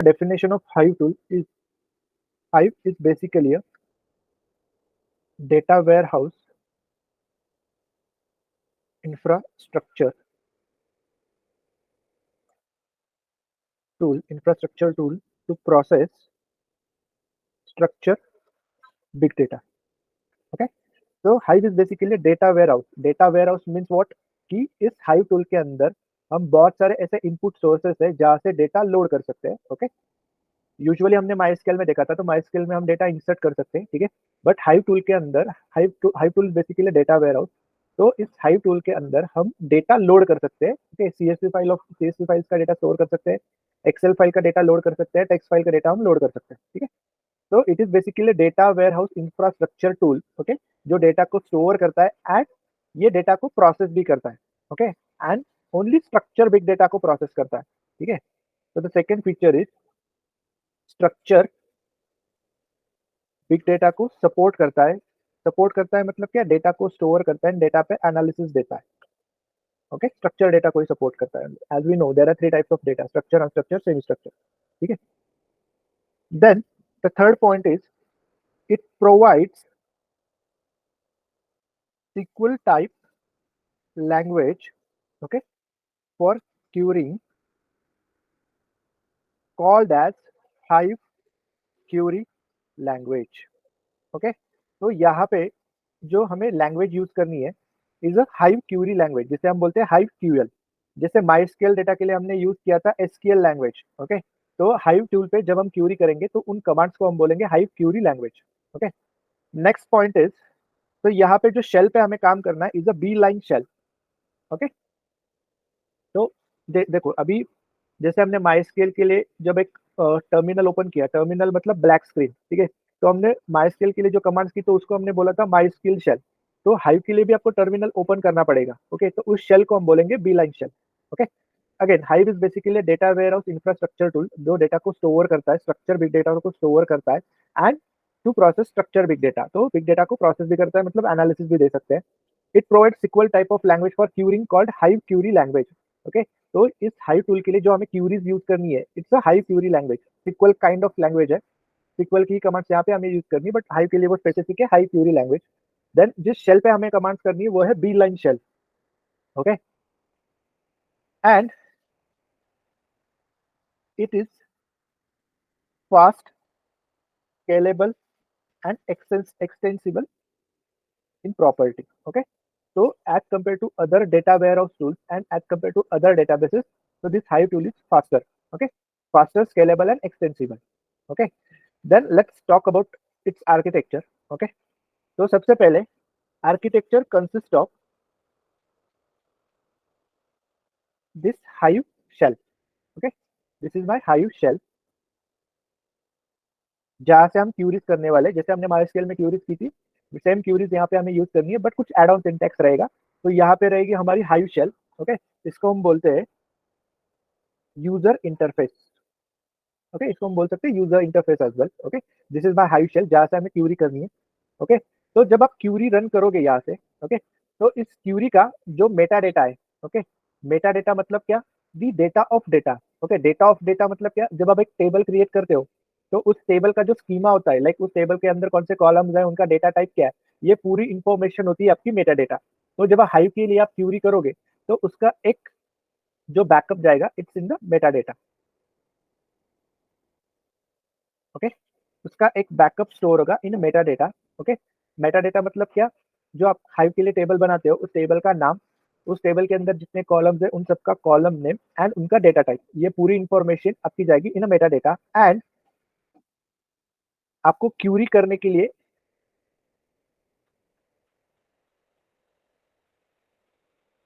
Definition of Hive tool is Hive is basically a data warehouse infrastructure tool to process structure big data. Okay, so Hive is basically a data warehouse. Data warehouse means what? कि इस Hive tool के अंदर हम बहुत सारे ऐसे input sources है जहाँ से डेटा लोड कर सकते हैं. ओके, यूजुअली हमने MySQL में देखा था, तो MySQL में हम डेटा इंसर्ट कर सकते हैं, ठीक है. बट हाइव टूल के अंदर hive tool basically data warehouse. तो इस हाइव टूल के अंदर हम डेटा लोड कर सकते हैं. ठीक है, सीएसवी फाइल्स का डेटा स्टोर कर सकते हैं, एक्सेल फाइल का डेटा लोड कर सकते हैं, टेक्स्ट फाइल का डेटा हम लोड कर सकते हैं. ठीक है, तो it is basically data warehouse infrastructure tool. Okay, जो डेटा को स्टोर करता है एंड ये डेटा को प्रोसेस भी करता है. Okay, and only structure big data को प्रोसेस करता है. ठीक है, तो the second feature is structure big data को सपोर्ट करता है. सपोर्ट करता है मतलब क्या? डेटा को स्टोर करता है, डेटा पे एनालिसिस देता है. ओके, स्ट्रक्चर डेटा को ही सपोर्ट करता है. As we know there are three types of data: structure, unstructure, semi structure. ठीक है, then the third point is it provides SQL type language, okay, for querying called as Hive query language. Okay, तो यहाँ पे जो हमें language use करनी है is a Hive query language, जिसे हम बोलते हैं हाइव क्यूएल. जैसे माइस्क्यूएल डेटा के लिए हमने यूज किया था एसक्यूएल लैंग्वेज. ओके, तो हाइव टूल पे जब हम क्यूरी करेंगे तो उन कमांड्स को हम बोलेंगे hive query language. Okay, next point is, तो यहाँ पे जो शेल पे हमें काम करना है is a beeline shell. Okay, तो देखो अभी जैसे हमने माइस्क्यूएल के लिए जब एक टर्मिनल ओपन किया, टर्मिनल मतलब ब्लैक स्क्रीन, ठीक है, तो हमने माइस्क्यूएल के लिए जो कमांड्स की तो उसको हमने बोला था माइस्क्यूएल शेल. तो हाइव के लिए भी आपको टर्मिनल ओपन करना पड़ेगा. ओके, तो उस शेल को हम बोलेंगे beeline shell. Okay, again Hive is basically data warehouse infrastructure tool, जो डेटा को स्टोर करता है, स्ट्रक्चर बिग डेटा को स्टोर करता है and to process structure big data. तो बिग डेटा को प्रोसेस भी करता है, मतलब एनालिसिस भी दे सकते हैं. It provide SQL type of language for querying called Hive query language. Okay, तो इस हाइव टूल के लिए जो हमें क्यूरीज यूज करनी है it's a Hive query language. SQL kind of language है, सिक्वल की कमांड्स यहाँ पे हमें यूज करनी है, बट हाइव के लिए वो स्पेसिफिक है हाइव क्यूरी लैंग्वेज. देन जिस शेल पे हमें कमांड्स करनी है वो है beeline shell. Okay, and it is fast, scalable and extensible in property. Okay, so as compared to other data warehouse tools and as compared to other databases, so this hive tool is faster. Okay, faster, scalable and extensible. Okay, then let's talk about its architecture. Okay, तो सबसे पहले architecture consists of this hive shell. Okay, this is my hive shell, जहाँ से हम curies करने वाले, जैसे हमने MySQL में क्यूरीज की थी, सेम क्यूरीज यहाँ पे हमें यूज करनी है, बट कुछ एड ऑन सिंटैक्स रहेगा. तो यहाँ पे रहेगी हमारी हाइव शेल. ओके, इसको हम बोलते हैं यूजर इंटरफेस. ओके, इसको हम बोल सकते हैं user interface as well. Okay, this is my Hive shell जहाँ से हमें क्यूरी करनी है. ओके, तो जब आप क्यूरी रन करोगे यहाँ से, ओके, तो इस क्यूरी का जो मेटा डेटा है, ओके, मेटा डेटा मतलब क्या? दी data of data. Okay, data of data मतलब क्या? जब आप एक टेबल क्रिएट करते हो तो उस टेबल का जो स्कीमा होता है, लाइक उस टेबल के अंदर कौन से कॉलम्स है, उनका डेटा टाइप क्या है, ये पूरी इंफॉर्मेशन होती है आपकी मेटा डेटा. तो जब आप हाइव के लिए आप क्यूरी करोगे तो उसका एक जो बैकअप जाएगा it's in the meta data. Okay, उसका एक बैकअप स्टोर होगा in meta data. Okay, meta data मतलब क्या? जो आप हाइव के लिए टेबल बनाते हो उस टेबल का नाम, उस टेबल के अंदर जितने कॉलम्स है उन सबका कॉलम नेम एंड उनका डेटा टाइप, ये पूरी इंफॉर्मेशन आपकी जाएगी इन मेटा डेटा. एंड आपको क्यूरी करने के लिए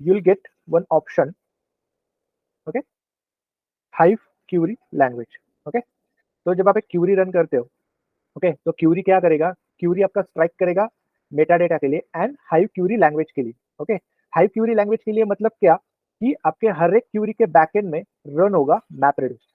you'll get one option. Okay, hive query language. Okay, तो जब आप एक क्यूरी रन करते हो, ओके, तो क्यूरी क्या करेगा? क्यूरी आपका स्ट्राइक करेगा मेटा डेटा के लिए एंड हाइव क्यूरी लैंग्वेज के लिए. ओके, हाइव क्यूरी लैंग्वेज के लिए मतलब क्या? कि आपके हर एक क्यूरी के बैकएंड में रन होगा मैप रेड्यूस.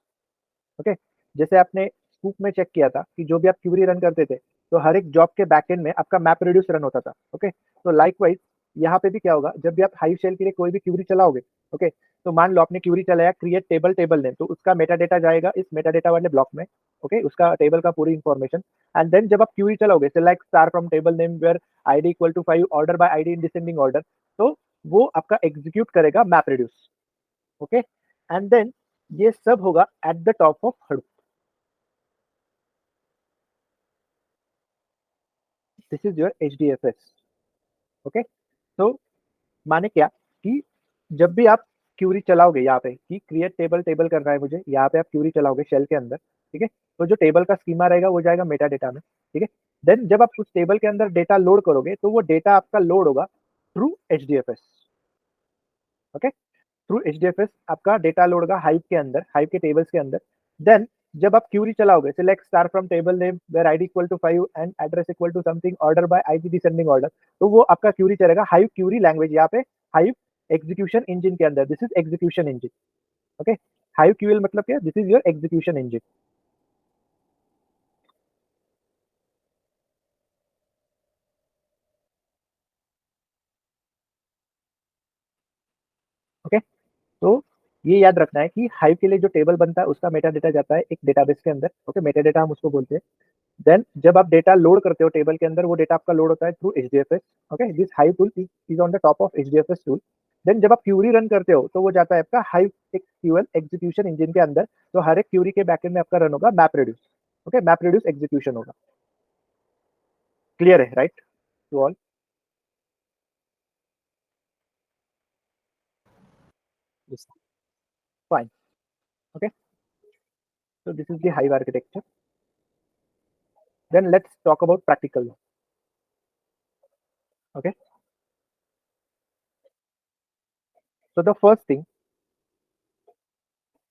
ओके, जैसे आपने स्कूप में चेक किया था कि जो भी आप क्यूरी रन करते थे तो हर एक जॉब के बैकएंड में आपका मैप रेड्यूस रन होता था. ओके, तो लाइकवाइज यहाँ पे भी क्या होगा, जब भी आप हाइव शेल के लिए कोई भी क्यूरी चलाओगे, ओके, तो मान लो आपने क्यूरी चलाया क्रिएट टेबल टेबल नेम, तो उसका मेटा डेटा जाएगा इस मेटा डेटा वाले ब्लॉक में, ओके, उसका टेबल का पूरी इंफॉर्मेशन। एंड देन जब आप क्यूरी चलाओगे select star from table name where ID equal to 5 order by ID in descending order, तो वो आपका एग्जीक्यूट करेगा map reduce, okay. And then ये सब होगा at the top of Hadoop. This is your HDFS, okay. तो माने क्या कि जब भी आप क्यूरी चलाओगे यहाँ पे कि क्रिएट टेबल टेबल करना है मुझे, यहाँ पे आप क्यूरी चलाओगे शेल के अंदर, ठीक है, तो जो टेबल का स्कीमा रहेगा वो जाएगा मेटा डेटा में, ठीक है। देन जब आप उस टेबल के अंदर डेटा लोड करोगे तो वो डेटा आपका लोड होगा थ्रू एचडीएफएस, ओके। थ्रू एचडीएफएस आपका डेटा लोड होगा हाइव के अंदर, हाइव के टेबल्स के अंदर। देन जब आप क्यूरी चलाओगे select star from table name where ID equal to 5 and address equal to something order by ID descending order, तो वो आपका क्यूरी चलेगा हाइव क्यूरी लैंग्वेज, यहाँ पे हाइव एग्जीक्यूशन इंजन के अंदर। This is execution engine, okay. Hive QL मतलब क्या, this is your execution engine, okay. तो ये याद रखना है कि हाइव के लिए जो टेबल बनता है उसका मेटा डेटा जाता है एक डेटाबेस के अंदर, ओके, मेटा डेटा हम उसको बोलते हैं। देन जब आप डेटा लोड करते हो टेबल के अंदर, वो डेटा आपका लोड होता है through HDFS, okay. This hive tool is on the top of HDFS tool. Then जब आप क्यूरी रन करते हो तो वो जाता है आपका हाइव क्यूएल एग्जीक्यूशन इंजन के अंदर, तो हर एक क्यूरी के बैकएंड में आपका रन होगा map reduce, okay, map reduce execution होगा। क्लियर है, right to all? Fine, okay. So this is the Hive architecture. Then let's talk about practical. Okay. So the first thing,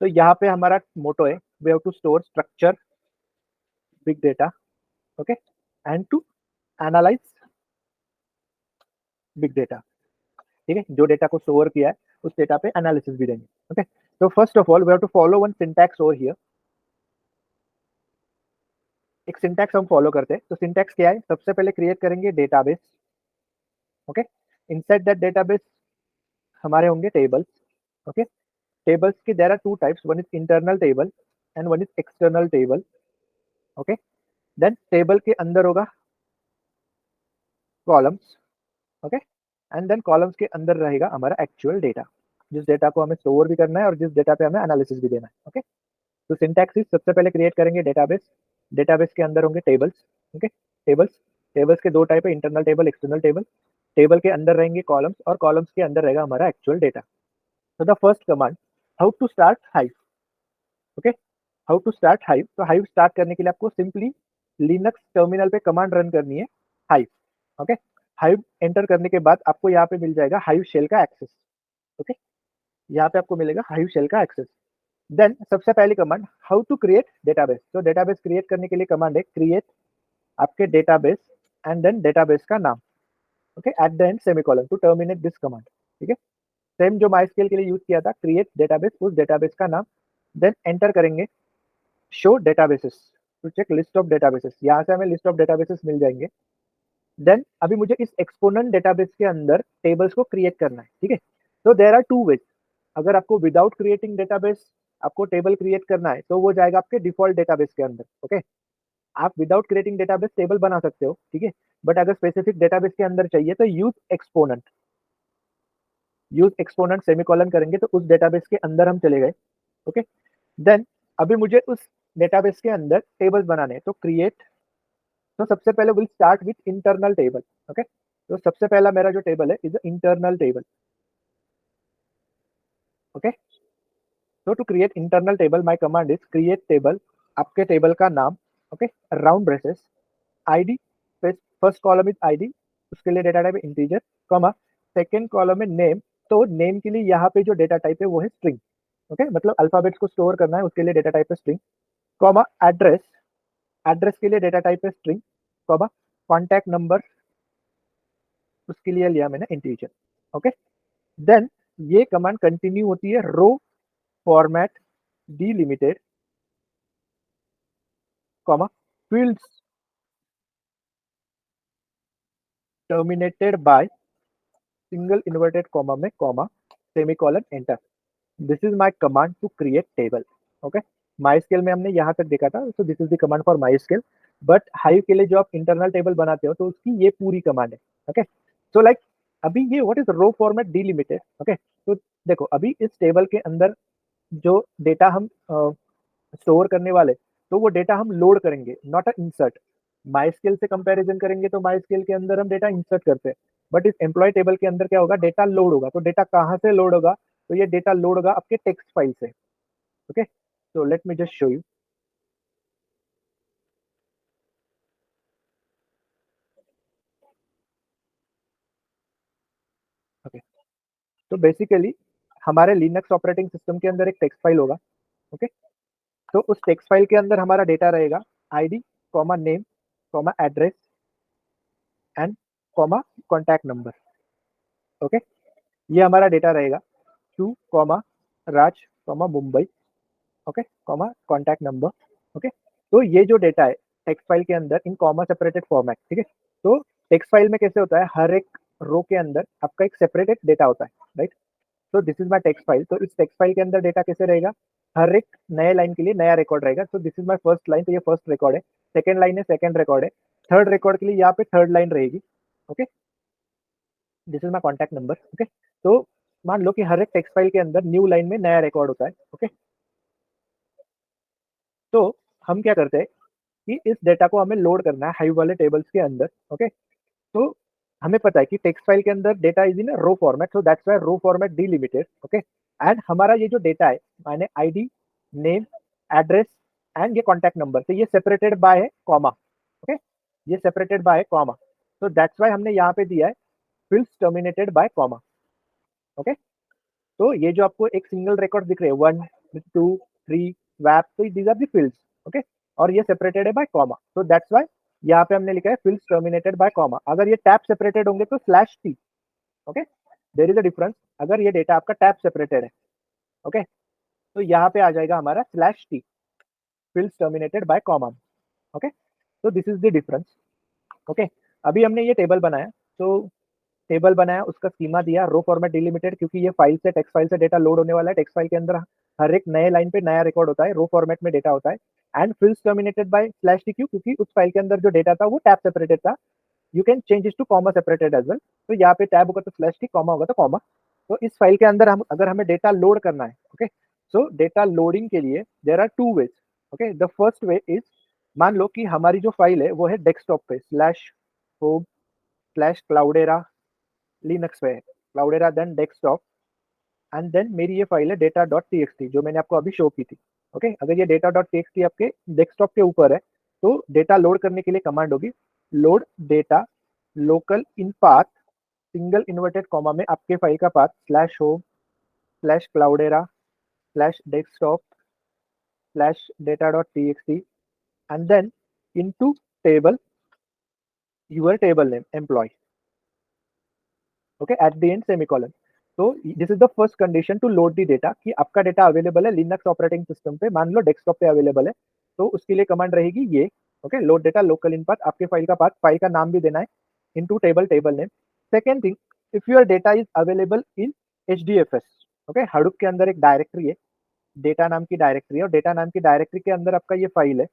तो यहाँ पे हमारा मोटो है we have to store structure big data, okay, and to analyse big data, ठीक है। जो data को store किया है उस डेटा पे एनालिसिस भी देंगे, ओके। तो first of all we have to follow one syntax over here. एक सिंटैक्स हम फॉलो करते हैं, तो सिंटैक्स क्या है, सबसे पहले क्रिएट करेंगे database, okay. Inside that database हमारे होंगे टेबल्स, ओके। टेबल्स के there are two types, one is internal table and one is external table, okay. Then table के अंदर होगा columns, okay, and then columns के अंदर रहेगा हमारा एक्चुअल डेटा, जिस डेटा को हमें स्टोर भी करना है और जिस डेटा पे हमें एनालिसिस भी देना है, ओके। तो सिंटैक्स सबसे पहले क्रिएट करेंगे डेटाबेस, डेटाबेस के अंदर होंगे टेबल्स, ओके। टेबल्स, टेबल्स के दो टाइप है, internal table external table. Table के अंदर रहेंगे कॉलम्स और कॉलम्स के अंदर रहेगा हमारा एक्चुअल डेटा। तो the first command, how to start Hive, okay. How to start Hive, तो हाइव स्टार्ट करने के लिए आपको सिंपली लिनक्स टर्मिनल पे कमांड रन करनी है हाइव, ओके। हाइव एंटर करने के बाद आपको यहाँ पे मिल जाएगा हाइव शेल का एक्सेस, ओके। यहाँ पे आपको मिलेगा हाइव शेल का एक्सेस। देन सबसे पहली command, how to create database, तो डेटाबेस क्रिएट करने के लिए कमांड है क्रिएट आपके डेटाबेस एंड देन डेटाबेस का नाम, okay, at the end semicolon to terminate this command, ठीक है। सेम जो माइस्क्ल के लिए यूज किया था, क्रिएट डेटाबेस, उस डेटाबेस का नाम। देन एंटर करेंगे show databases to check list of databases, यहाँ से हमें लिस्ट ऑफ डेटाबेसेस मिल जाएंगे। देन अभी मुझे इस एक्सपोनेंट डेटाबेस के अंदर टेबल्स को क्रिएट करना है, ठीक है। तो देयर आर टू वेज, अगर आपको विदाउट क्रिएटिंग डेटाबेस आपको टेबल क्रिएट करना है तो वो जाएगा आपके डिफॉल्ट डेटाबेस के अंदर, ओके। आप विदाउट क्रिएटिंग डेटाबेस टेबल बना सकते हो, ठीक है। बट अगर स्पेसिफिक डेटाबेस के अंदर चाहिए तो use exponent, use exponent semicolon करेंगे तो उस डेटाबेस के अंदर हम चले गए, ओके। देन अभी मुझे उस डेटाबेस के अंदर टेबल्स बनाने हैं, तो क्रिएट, तो सबसे पहले will start with internal table, okay. तो सबसे पहला मेरा जो टेबल है इज इंटरनल टेबल, ओके। तो to create internal table my command is create table, आपके टेबल का नाम, okay, round braces, ID, first column is ID, उसके लिए डेटा टाइप है इंटीजर, कॉमा, सेकंड कॉलम है नेम, तो नेम के लिए यहाँ पे जो डेटा टाइप है वो है स्ट्रिंग, ओके, मतलब अल्फाबेट्स को स्टोर करना है उसके लिए डेटा टाइप है स्ट्रिंग, कॉमा, एड्रेस, एड्रेस के लिए डेटा टाइप है स्ट्रिंग, कॉमा, कॉन्टैक्ट नंबर, उसके लिए लिया मैंने इंटीजर, ओके। देन ये कमांड कंटिन्यू होती है row format delimited, comma, fields terminated by single inverted comma में comma, semicolon, enter, this is my command to create table. Okay, MySQL में हमने यहाँ तक देखा था, so this is the command for my scale. But hive के लिए जो आप इंटरनल टेबल बनाते हो तो उसकी ये पूरी कमांड है। ओके, सो लाइक अभी ये what is row format delimited. Okay, तो देखो अभी इस टेबल के अंदर जो डेटा हम स्टोर करने वाले, तो वो डेटा हम लोड करेंगे, not a insert. My scale से कंपैरिजन करेंगे तो माई स्केल के अंदर हम डेटा इंसर्ट करते हैं, बट इस एम्प्लॉय टेबल के अंदर क्या होगा, डेटा लोड होगा। तो डेटा कहाँ से लोड होगा, तो ये डेटा लोड होगा आपके टेक्स्ट फाइल से। Okay, so let me just show you. Okay, तो बेसिकली हमारे लिनक्स ऑपरेटिंग सिस्टम के अंदर एक टेक्स्ट फाइल होगा। ओके, तो उस टेक्स्ट फाइल के अंदर हमारा डेटा रहेगा ID comma name comma address and comma contact number. Okay, ये हमारा डेटा रहेगा two comma Raj comma Mumbai. Okay, comma contact number. Okay, तो ये जो डेटा है टेक्स्ट फाइल के अंदर इन कॉमा सेपरेटेड फॉर्मेट। ठीक है, तो टेक्स्ट फाइल में कैसे होता है, हर एक रो के अंदर आपका एक सेपरेटेड डेटा होता है, राइट। तो this is my text file, तो इस टेक्स्ट फाइल के अंदर डेटा कैसे रहेगा, हर एक नए लाइन के लिए नया रिकॉर्ड रहेगा। तो this is my first line, तो ये फर्स्ट रिकॉर्ड है, सेकंड लाइन है सेकंड रिकॉर्ड है, थर्ड रिकॉर्ड के लिए यहाँ पे थर्ड लाइन रहेगी। Okay, this is my contact number. Okay, तो मान लो कि हर एक टेक्स्ट फाइल के अंदर न्यू लाइन में नया रिकॉर्ड होता है। ओके, तो हम क्या करते हैं कि इस डेटा को हमें लोड करना है हाइव वाले टेबल्स के अंदर। ओके, तो हमें पता है कि टेक्स्ट फाइल के अंदर data is in row format, so that's why row format delimited. Okay, and हमारा ये जो डेटा है माने आईडी नेम एड्रेस एंड ये कॉन्टैक्ट नंबर, तो ये सेपरेटेड बाय है कॉमा। ओके, ये सेपरेटेड बाय कॉमा, तो दैट्स व्हाई हमने यहाँ पे दिया है fields terminated by comma. Okay, तो ये जो आपको एक सिंगल रिकॉर्ड दिख रहे हैं 1 2 3 वैप, तो these are the fields. Okay, और ये सेपरेटेड है बाय कॉमा, तो दैट्स व्हाई यहाँ पे हमने लिखा है फील्ड्स टर्मिनेटेड बाय कॉमा। अगर ये टैब सेपरेटेड होंगे तो slash T. Okay, there is a difference, अगर ये डेटा आपका टैब सेपरेटेड है। ओके, तो यहाँ पे आ जाएगा हमारा slash T, fields terminated by comma. Okay, तो this is the difference. Okay, अभी हमने ये टेबल बनाया, तो टेबल बनाया, उसका स्कीमा दिया रो फॉर्मेट डिलिमिटेड, क्योंकि ये फाइल से टेक्स्ट फाइल से डेटा लोड होने वाला है। टेक्स्ट फाइल के अंदर हर एक नए लाइन पे नया रिकॉर्ड होता है, रो फॉर्मेट में डेटा होता है। And fields terminated by slash T, क्यू क्योंकि उस फाइल के अंदर जो डेटा था वो टैब सेपरेटेड था। You can change it to comma separated as well, तो यहाँ पे टैब होगा तो स्लैश टी, कॉमा होगा तो कॉमा। तो इस फाइल के अंदर हम अगर हमें डेटा लोड करना है, ओके, सो डेटा लोडिंग के लिए there are two ways. Okay, the first way is, मान लो कि हमारी जो फाइल है वो है डेस्कटॉप पे slash home slash Cloudera Linux पे है, Cloudera then desktop, and then मेरी ये फाइल है data dot T X T जो मैंने आपको अभी शो की थी। ओके, अगर ये data dot T X T आपके डेस्कटॉप के ऊपर है, तो डेटा लोड करने के लिए कमांड होगी load data local in path single inverted comma में आपके फाइल का path slash home slash Cloudera slash desktop slash data dot T X T, and then into table your table name employ. Okay, at the end semicolon. तो this is the first condition to load the data, कि आपका data available है Linux operating system पे, मान लो desktop पे available है, तो उसके लिए कमांड रहेगी ये। Okay, load data local in path, आपके फाइल का पाथ, फाइल का नाम भी देना है, into table table name. Second thing, if your data is available in HDFS, okay, Hadoop के अंदर एक डायरेक्टरी है, डेटा नाम की डायरेक्टरी है, और डेटा नाम की डायरेक्टरी के अंदर आपका ये फाइल है।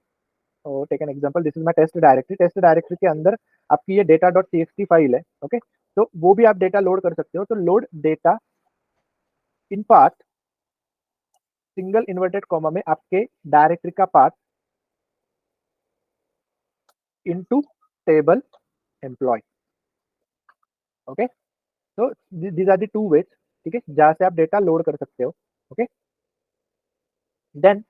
और take an example, this is my test directory के अंदर आपकी ये डेटा डॉट टीएक्सटी फाइल है। ओके, तो वो भी आप डेटा लोड कर सकते हो, तो load data in path single inverted comma में आपके डायरेक्टरी का path into table employ. Okay, तो these are the two ways, ठीक है, जहां से आप डेटा लोड कर सकते हो। ओके, देन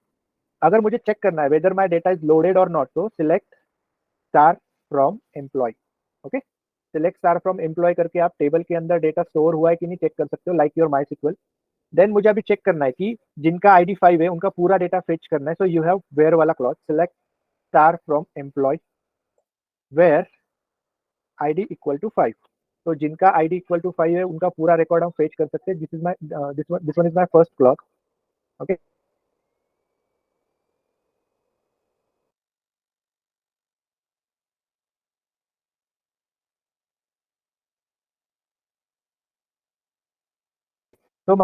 अगर मुझे चेक करना है whether my data is loaded और नॉट, तो select star from employ. Okay, select star from employ करके आप टेबल के अंदर डेटा स्टोर हुआ है कि नहीं चेक कर सकते हो, like your MySQL. Then मुझे अभी चेक करना है कि जिनका आईडी 5 है उनका पूरा डेटा फेच करना है, सो यू हैव वेयर वाला clause, select star from employ where ID equal to 5। तो जिनका आईडी इक्वल टू 5 है उनका पूरा रिकॉर्ड हम फेच कर सकते हैं। This is my this one is my first clause. Okay, तो